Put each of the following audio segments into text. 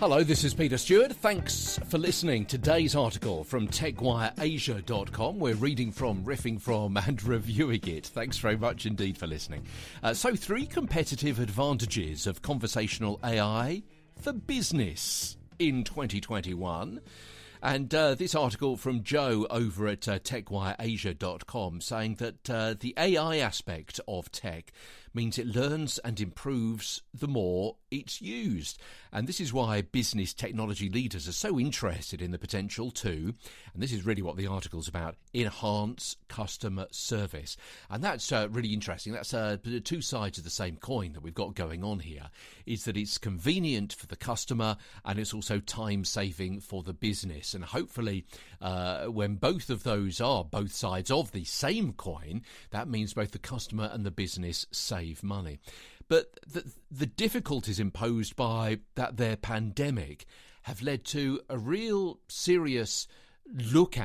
Hello, this is Peter Stewart. Thanks for listening. Today's article from TechWireAsia.com. We're reading from, riffing from and reviewing it. Thanks very much indeed for listening. So 3 competitive advantages of conversational AI for business in 2021. And this article from Joe over at TechWireAsia.com saying that the AI aspect of tech means it learns and improves the more it's used. And this is why business technology leaders are so interested in the potential to, and this is really what the article's about, enhance customer service. And that's really interesting. That's 2 sides of the same coin that we've got going on here, is that it's convenient for the customer and it's also time-saving for the business. And hopefully when both of those are both sides of the same coin, that means both the customer and the business save money. But the difficulties imposed by their pandemic have led to a real serious relook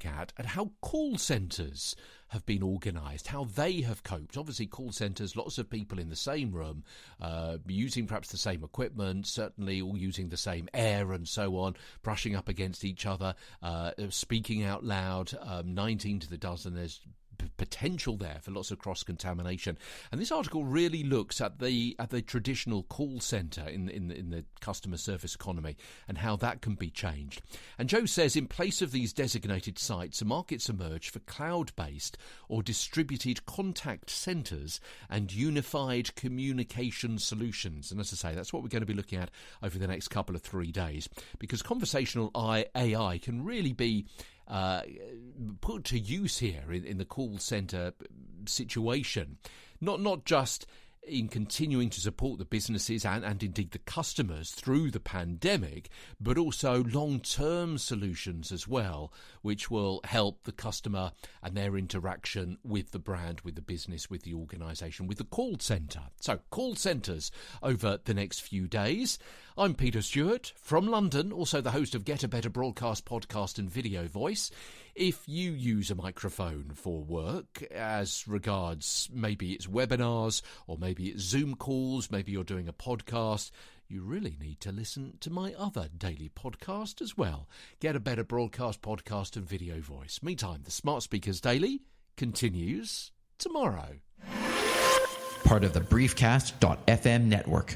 at how call centres have been organised, how they have coped. Obviously, call centres, lots of people in the same room, using perhaps the same equipment, certainly all using the same air and so on, brushing up against each other, speaking out loud, 19 to the dozen. There's potential there for lots of cross-contamination. And this article really looks at the traditional call centre in the customer service economy and how that can be changed. And Joe says in place of these designated sites, markets emerge for cloud-based or distributed contact centres and unified communication solutions. And as I say, that's what we're going to be looking at over the next couple of 3 days, because conversational AI can really be put to use here in the call centre situation, not just in continuing to support the businesses and indeed the customers through the pandemic, but also long-term solutions as well, which will help the customer and their interaction with the brand, with the business, with the organisation, with the call centre. So call centres over the next few days. I'm Peter Stewart from London, also the host of Get a Better Broadcast podcast and video voice. If you use a microphone for work, as regards maybe it's webinars or maybe it's Zoom calls, maybe you're doing a podcast, you really need to listen to my other daily podcast as well. Get a Better Broadcast podcast and video voice. Meantime, the Smart Speakers Daily continues tomorrow. Part of the Briefcast.fm network.